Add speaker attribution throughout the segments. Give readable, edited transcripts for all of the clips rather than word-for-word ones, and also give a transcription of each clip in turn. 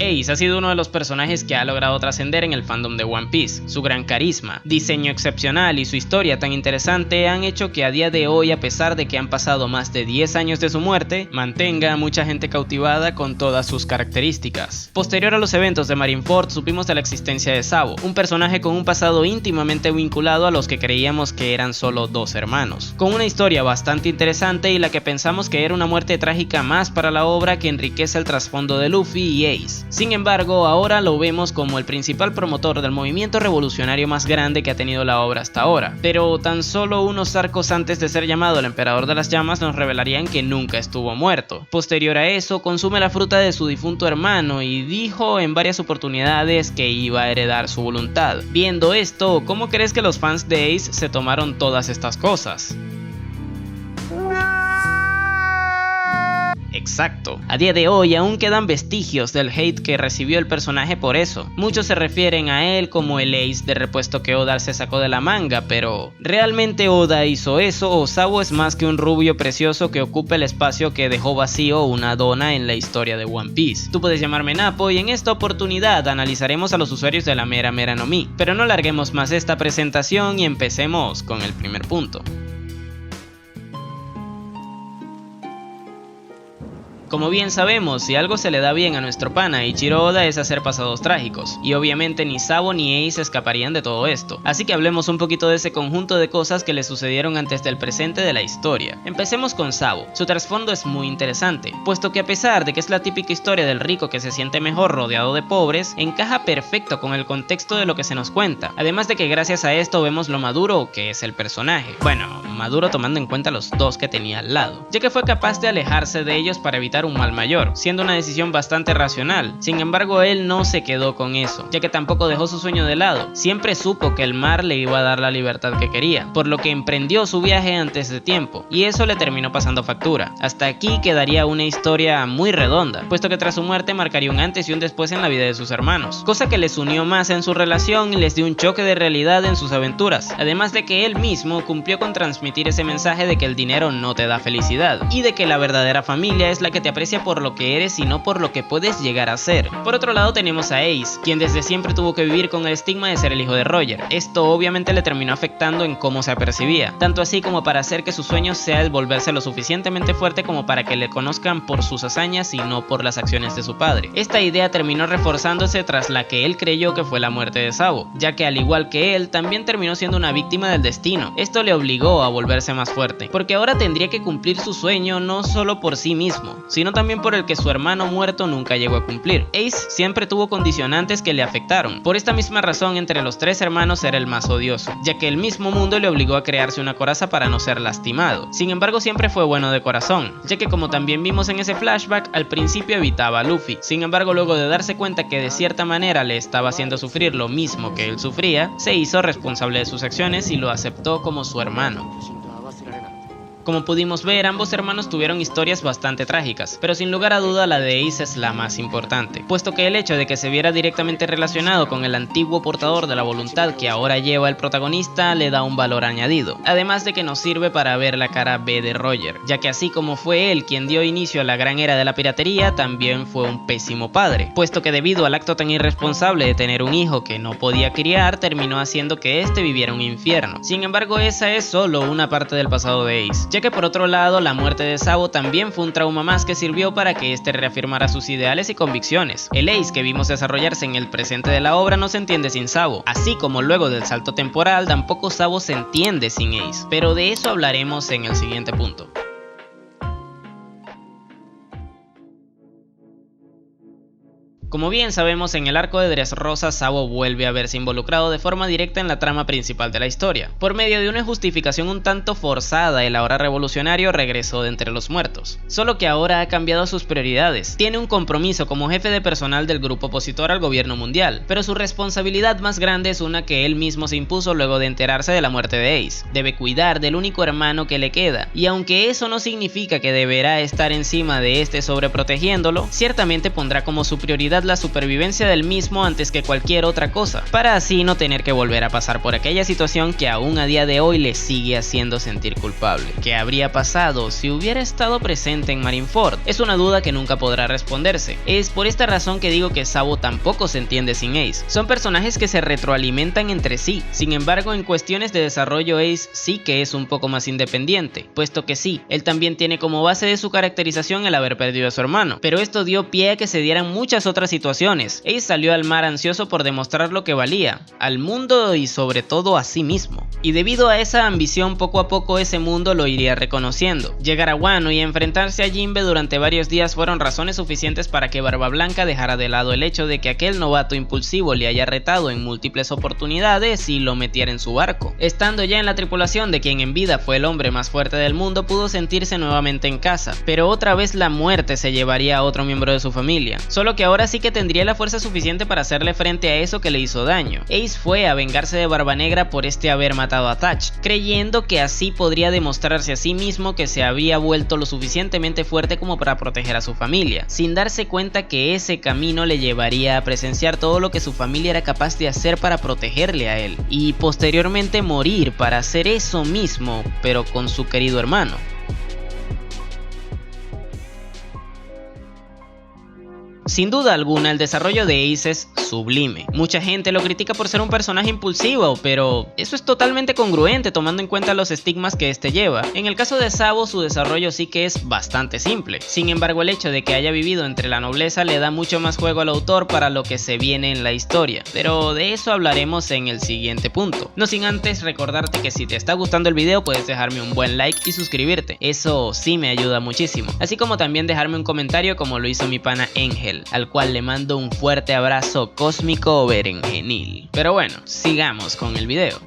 Speaker 1: Ace ha sido uno de los personajes que ha logrado trascender en el fandom de One Piece. Su gran carisma, diseño excepcional y su historia tan interesante han hecho que a día de hoy, a pesar de que han pasado más de 10 años de su muerte, mantenga a mucha gente cautivada con todas sus características. Posterior a los eventos de Marineford, supimos de la existencia de Sabo, un personaje con un pasado íntimamente vinculado a los que creíamos que eran solo dos hermanos, con una historia bastante interesante y la que pensamos que era una muerte trágica más para la obra que enriquece el trasfondo de Luffy y Ace. Sin embargo, ahora lo vemos como el principal promotor del movimiento revolucionario más grande que ha tenido la obra hasta ahora, pero tan solo unos arcos antes de ser llamado el Emperador de las Llamas nos revelarían que nunca estuvo muerto. Posterior a eso, consume la fruta de su difunto hermano y dijo en varias oportunidades que iba a heredar su voluntad. Viendo esto, ¿cómo crees que los fans de Ace se tomaron todas estas cosas? Exacto. A día de hoy aún quedan vestigios del hate que recibió el personaje por eso. Muchos se refieren a él como el Ace de repuesto que Oda se sacó de la manga, pero ¿realmente Oda hizo eso o Sabo es más que un rubio precioso que ocupa el espacio que dejó vacío una dona en la historia de One Piece? Tú puedes llamarme Napo y en esta oportunidad analizaremos a los usuarios de la Mera Mera no Mi, pero no larguemos más esta presentación y empecemos con el primer punto. Como bien sabemos, si algo se le da bien a nuestro pana Ichiro Oda es hacer pasados trágicos, y obviamente ni Sabo ni Ace escaparían de todo esto, así que hablemos un poquito de ese conjunto de cosas que le sucedieron antes del presente de la historia. Empecemos con Sabo. Su trasfondo es muy interesante, puesto que a pesar de que es la típica historia del rico que se siente mejor rodeado de pobres, encaja perfecto con el contexto de lo que se nos cuenta, además de que gracias a esto vemos lo maduro que es el personaje. Bueno, maduro tomando en cuenta los dos que tenía al lado, ya que fue capaz de alejarse de ellos para evitar un mal mayor, siendo una decisión bastante racional. Sin embargo, él no se quedó con eso, ya que tampoco dejó su sueño de lado. Siempre supo que el mar le iba a dar la libertad que quería, por lo que emprendió su viaje antes de tiempo, y eso le terminó pasando factura. Hasta aquí quedaría una historia muy redonda, puesto que tras su muerte marcaría un antes y un después en la vida de sus hermanos, cosa que les unió más en su relación y les dio un choque de realidad en sus aventuras, además de que él mismo cumplió con transmitir ese mensaje de que el dinero no te da felicidad, y de que la verdadera familia es la que te aprecia por lo que eres y no por lo que puedes llegar a ser. Por otro lado tenemos a Ace, quien desde siempre tuvo que vivir con el estigma de ser el hijo de Roger. Esto obviamente le terminó afectando en cómo se apercibía, tanto así como para hacer que su sueño sea el volverse lo suficientemente fuerte como para que le conozcan por sus hazañas y no por las acciones de su padre. Esta idea terminó reforzándose tras la que él creyó que fue la muerte de Sabo, ya que al igual que él también terminó siendo una víctima del destino. Esto le obligó a volverse más fuerte, porque ahora tendría que cumplir su sueño no solo por sí mismo, sino también por el que su hermano muerto nunca llegó a cumplir. Ace siempre tuvo condicionantes que le afectaron. Por esta misma razón, entre los tres hermanos era el más odioso, ya que el mismo mundo le obligó a crearse una coraza para no ser lastimado. Sin embargo, siempre fue bueno de corazón, ya que como también vimos en ese flashback, al principio evitaba a Luffy. Sin embargo, luego de darse cuenta que de cierta manera le estaba haciendo sufrir lo mismo que él sufría, se hizo responsable de sus acciones y lo aceptó como su hermano. Como pudimos ver, ambos hermanos tuvieron historias bastante trágicas, pero sin lugar a duda la de Ace es la más importante, puesto que el hecho de que se viera directamente relacionado con el antiguo portador de la voluntad que ahora lleva el protagonista le da un valor añadido, además de que nos sirve para ver la cara B de Roger, ya que así como fue él quien dio inicio a la gran era de la piratería, también fue un pésimo padre, puesto que debido al acto tan irresponsable de tener un hijo que no podía criar, terminó haciendo que este viviera un infierno. Sin embargo, esa es solo una parte del pasado de Ace, ya que por otro lado la muerte de Sabo también fue un trauma más que sirvió para que este reafirmara sus ideales y convicciones. El Ace que vimos desarrollarse en el presente de la obra no se entiende sin Sabo, así como luego del salto temporal tampoco Sabo se entiende sin Ace, pero de eso hablaremos en el siguiente punto. Como bien sabemos, en el arco de Dressrosa, Sabo vuelve a verse involucrado de forma directa en la trama principal de la historia. Por medio de una justificación un tanto forzada, el ahora revolucionario regresó de entre los muertos. Solo que ahora ha cambiado sus prioridades. Tiene un compromiso como jefe de personal del grupo opositor al gobierno mundial, pero su responsabilidad más grande es una que él mismo se impuso luego de enterarse de la muerte de Ace. Debe cuidar del único hermano que le queda, y aunque eso no significa que deberá estar encima de este sobreprotegiéndolo, ciertamente pondrá como su prioridad la supervivencia del mismo antes que cualquier otra cosa, para así no tener que volver a pasar por aquella situación que aún a día de hoy le sigue haciendo sentir culpable. ¿Qué habría pasado si hubiera estado presente en Marineford? Es una duda que nunca podrá responderse. Es por esta razón que digo que Sabo tampoco se entiende sin Ace. Son personajes que se retroalimentan entre sí. Sin embargo, en cuestiones de desarrollo, Ace sí que es un poco más independiente, puesto que sí, él también tiene como base de su caracterización el haber perdido a su hermano, pero esto dio pie a que se dieran muchas otras situaciones. Ace salió al mar ansioso por demostrar lo que valía, al mundo y sobre todo a sí mismo. Y debido a esa ambición, poco a poco ese mundo lo iría reconociendo. Llegar a Wano y enfrentarse a Jinbe durante varios días fueron razones suficientes para que Barba Blanca dejara de lado el hecho de que aquel novato impulsivo le haya retado en múltiples oportunidades y lo metiera en su barco. Estando ya en la tripulación de quien en vida fue el hombre más fuerte del mundo, pudo sentirse nuevamente en casa, pero otra vez la muerte se llevaría a otro miembro de su familia, solo que ahora sí que tendría la fuerza suficiente para hacerle frente a eso que le hizo daño. Ace fue a vengarse de Barba Negra por haber matado a Thatch, creyendo que así podría demostrarse a sí mismo que se había vuelto lo suficientemente fuerte como para proteger a su familia, sin darse cuenta que ese camino le llevaría a presenciar todo lo que su familia era capaz de hacer para protegerle a él, y posteriormente morir para hacer eso mismo, pero con su querido hermano. Sin duda alguna, el desarrollo de Ace es sublime. Mucha gente lo critica por ser un personaje impulsivo, pero eso es totalmente congruente tomando en cuenta los estigmas que este lleva. En el caso de Sabo, su desarrollo sí que es bastante simple. Sin embargo, el hecho de que haya vivido entre la nobleza le da mucho más juego al autor para lo que se viene en la historia, pero de eso hablaremos en el siguiente punto. No sin antes recordarte que si te está gustando el video puedes dejarme un buen like y suscribirte, eso sí me ayuda muchísimo, así como también dejarme un comentario como lo hizo mi pana Angel, al cual le mando un fuerte abrazo cósmico berenjenil. Pero bueno, sigamos con el video.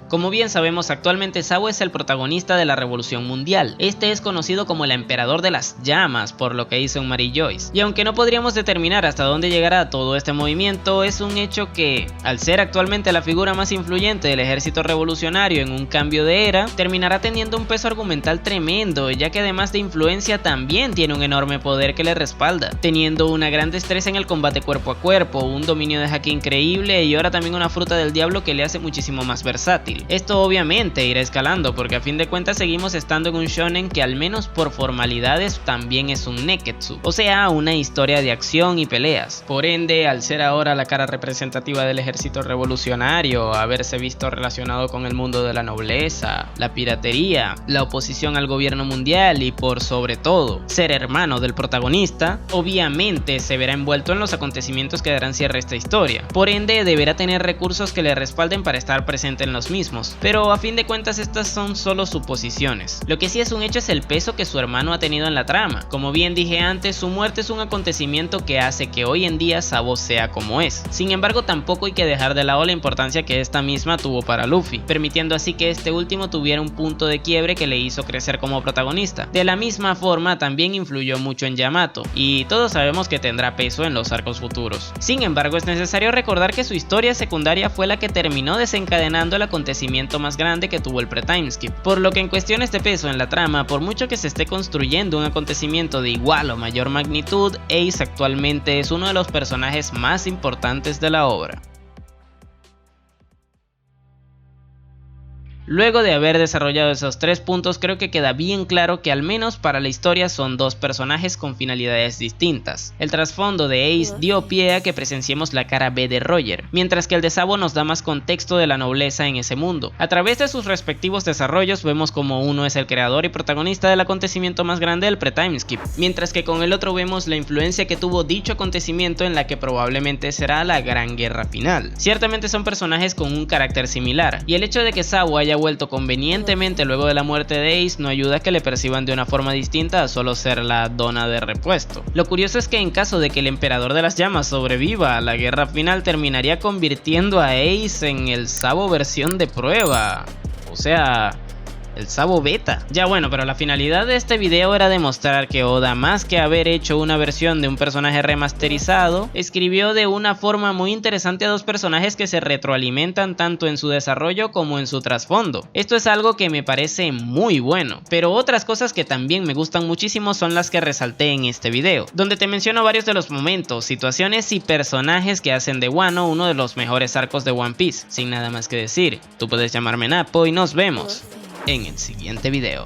Speaker 1: Como bien sabemos, actualmente Sabo es el protagonista de la Revolución Mundial. Este es conocido como el Emperador de las Llamas por lo que hizo en Mary Joyce. Y aunque no podríamos determinar hasta dónde llegará todo este movimiento, es un hecho que, al ser actualmente la figura más influyente del ejército revolucionario en un cambio de era, terminará teniendo un peso argumental tremendo, ya que además de influencia también tiene un enorme poder que le respalda, teniendo una gran destreza en el combate cuerpo a cuerpo, un dominio de haki increíble y ahora también una fruta del diablo que le hace muchísimo más versátil. Esto obviamente irá escalando porque a fin de cuentas seguimos estando en un shonen que al menos por formalidades también es un neketsu, o sea una historia de acción y peleas. Por ende, al ser ahora la cara representativa del ejército revolucionario, haberse visto relacionado con el mundo de la nobleza, la piratería, la oposición al gobierno mundial y por sobre todo ser hermano del protagonista, obviamente se verá envuelto en los acontecimientos que darán cierre a esta historia. Por ende, deberá tener recursos que le respalden para estar presente en los mismos, pero a fin de cuentas estas son solo suposiciones. Lo que sí es un hecho es el peso que su hermano ha tenido en la trama. Como bien dije antes, su muerte es un acontecimiento que hace que hoy en día Sabo sea como es. Sin embargo, tampoco hay que dejar de lado la importancia que esta misma tuvo para Luffy, permitiendo así que este último tuviera un punto de quiebre que le hizo crecer como protagonista. De la misma forma, también influyó mucho en Yamato, y todos sabemos que tendrá peso en los arcos futuros. Sin embargo, es necesario recordar que su historia secundaria fue la que terminó desencadenando el acontecimiento más grande que tuvo el pre-timeskip, por lo que en cuestiones de peso en la trama, por mucho que se esté construyendo un acontecimiento de igual o mayor magnitud, Ace actualmente es uno de los personajes más importantes de la obra. Luego de haber desarrollado esos 3 puntos, creo que queda bien claro que al menos para la historia son 2 personajes con finalidades distintas. El trasfondo de Ace dio pie a que presenciemos la cara B de Roger, mientras que el de Sabo nos da más contexto de la nobleza en ese mundo. A través de sus respectivos desarrollos vemos como uno es el creador y protagonista del acontecimiento más grande del pre-timeskip, mientras que con el otro vemos la influencia que tuvo dicho acontecimiento en la que probablemente será la gran guerra final. Ciertamente son personajes con un carácter similar, y el hecho de que Sabo haya vuelto convenientemente luego de la muerte de Ace no ayuda a que le perciban de una forma distinta a solo ser la dona de repuesto. Lo curioso es que en caso de que el Emperador de las Llamas sobreviva a la guerra final, terminaría convirtiendo a Ace en el Sabo versión de prueba. O sea, El Sabo Beta. Ya bueno, pero la finalidad de este video era demostrar que Oda, más que haber hecho una versión de un personaje remasterizado, escribió de una forma muy interesante a dos personajes que se retroalimentan tanto en su desarrollo como en su trasfondo. Esto es algo que me parece muy bueno, pero otras cosas que también me gustan muchísimo son las que resalté en este video, donde te menciono varios de los momentos, situaciones y personajes que hacen de Wano uno de los mejores arcos de One Piece. Sin nada más que decir, tú puedes llamarme Napo y nos vemos en el siguiente video.